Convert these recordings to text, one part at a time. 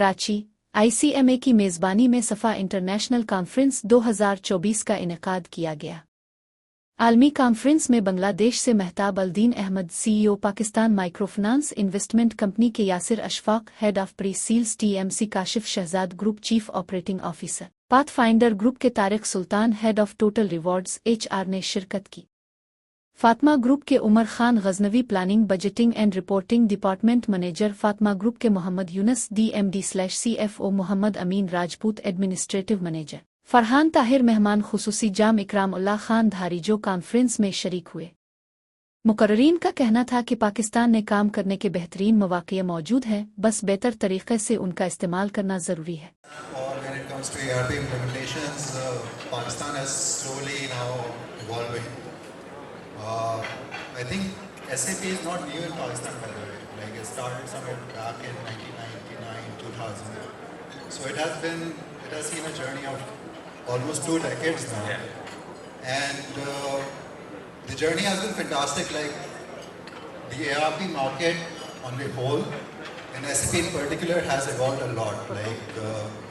Karachi ICMA की मेज़बानी में सफ़ा इंटरनेशनल कॉन्फ्रेंस 2024 का इनेकाद किया गया। आलमी कॉन्फ्रेंस में बांग्लादेश से Mehtab Aldin Ahmed CEO, Pakistan microfinance investment company के Yasir Ashfaq, head of presales TMC, Kashif Shahzad group chief operating officer, Pathfinder group के Tariq Sultan, head of total rewards HR ने शिरकत की। फातमा ग्रुप के Umar Khan Ghaznavi, planning budgeting and reporting department manager, Fatima group के Mohammad Younus DMD/CFO, Mohammad Amin Rajput administrative manager, Farhan Tahir मेहमान खुसूसी, जाम इकराम उल्लाह खान धारी जो कॉन्फ्रेंस में शरीक हुए। मुकर्रीन का कहना था कि पाकिस्तान ने काम करने के बेहतरीन मौक़े मौजूद हैं, बस बेहतर तरीक़े से उनका इस्तेमाल करना ज़रूरी है। I think SAP is not new in Pakistan, by the way. Like, it started somewhere back in 1999, 2000. So it has seen a journey of almost 2 decades now. Yeah. And the journey has been fantastic. Like, the ARP market on the whole, and SAP in particular, has evolved a lot. Like,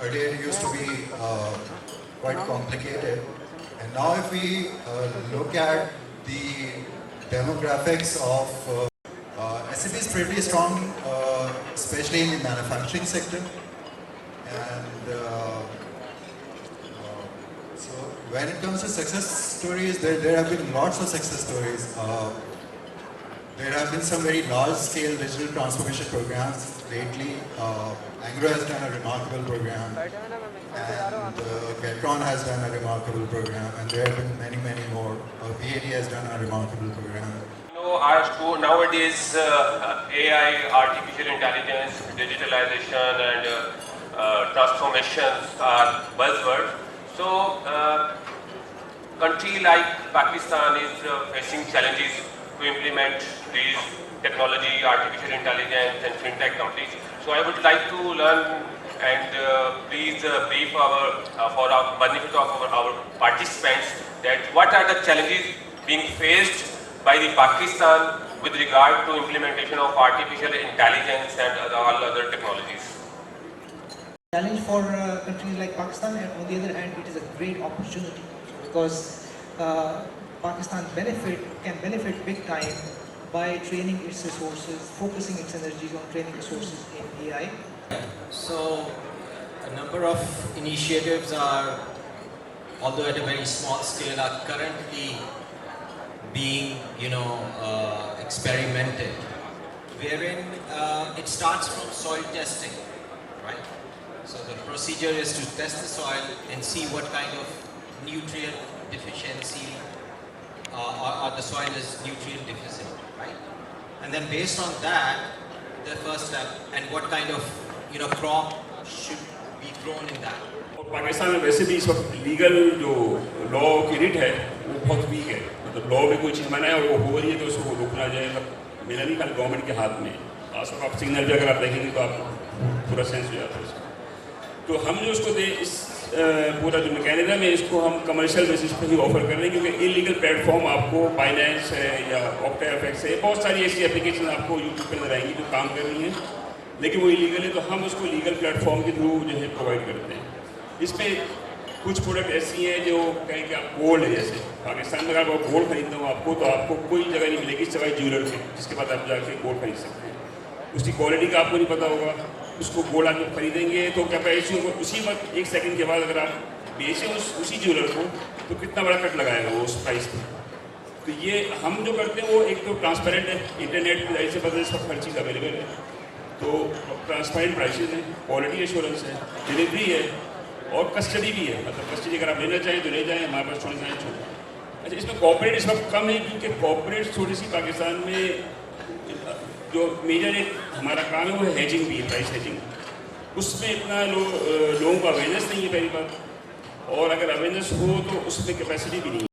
earlier it used to be quite complicated. And now if we look at the demographics of SAP is pretty strong, especially in the manufacturing sector. And so when it comes to success stories, there have been lots of success stories. There have been some very large-scale digital transformation programs lately. Angro has done a remarkable program, and Getron has done a remarkable program, and there have been many, many more. BAT has done a remarkable program. Nowadays, AI, artificial intelligence, digitalization, and transformations are buzzwords. So, country like Pakistan is facing challenges to implement these technology, artificial intelligence, and fintech companies. So, I would like to learn and please brief for our benefit of our participants that what are the challenges being faced by the Pakistan with regard to implementation of artificial intelligence and all other technologies. Challenge for countries like Pakistan, and on the other hand, it is a great opportunity because Pakistan can benefit big time by training its resources, focusing its energies on training resources in AI. So, a number of initiatives are, although at a very small scale, are currently being, experimented, wherein it starts from soil testing, right? So the procedure is to test the soil and see what kind of nutrient deficiency or the soil is nutrient deficient, right? And then based on that, the first step, and what kind of crop should be grown in that. Pakistan में वैसे भी इस वक्त legal जो law की writ है वो बहुत वीक है। मतलब लॉ में कोई चीज़ मना है और वो हो रही है तो उसको रोकना जाए, मतलब मेरा नहीं खाली गवर्नमेंट के हाथ में। खास आप सिग्नल पे अगर आप देखेंगे तो आपको पूरा सेंस हो जाता है उसका। तो हम जो उसको दे इस पूरा जो मैकेनिज्म है इसको हम कमर्शियल बेसिस पे ही ऑफर कर रहे हैं, क्योंकि इलीगल प्लेटफॉर्म आपको बाइनेंस है या ऑक्टाएफएक्स है, बहुत सारी ऐसी एप्लीकेशन आपको यूट्यूब पे नजर आएंगी जो काम कर रही हैं लेकिन वो इलीगल है, तो हम उसको लीगल प्लेटफॉर्म के थ्रू जो है प्रोवाइड करते हैं। इसमें कुछ प्रोडक्ट ऐसी हैं जो कहें कि आप गोल्ड है, जैसे पाकिस्तान में अगर आप गोल्ड खरीदते हो आपको तो आपको कोई जगह नहीं मिलेगी सिवाय ज्वेलर के, जिसके बाद आप जाके गोल्ड खरीद सकते हैं। उसकी क्वालिटी का आपको नहीं पता होगा, उसको गोल्ड आप जब खरीदेंगे तो क्या प्राइस होगा, उसी वक्त 1 सेकंड के बाद अगर आप बेचें उसी ज्वेलर को तो कितना बड़ा कट लगाएगा वो उस प्राइस पर। तो ये हम जो करते हैं वो एक तो ट्रांसपेरेंट है, इंटरनेट पर ऐसे पता इस वक्त हर चीज़ अवेलेबल है, तो ट्रांसपेरेंट प्राइसेस हैं, क्वालिटी एश्योरेंस है, डिलीवरी है और कस्टडी भी है। मतलब कस्टडी अगर आप लेना चाहें तो ले जाएँ, हमारे पास थोड़ी सा छूट। अच्छा, इसमें कॉर्पोरेट इस वक्त कम है क्योंकि कॉर्पोरेट थोड़ी सी पाकिस्तान में जो मेजर एक हमारा काम है वो है हेजिंग भी है, प्राइस हेजिंग। उसमें इतना लोगों का अवेयरनेस नहीं है पहली बात, और अगर अवेयरनेस हो तो उसमें कैपेसिटी भी नहीं है।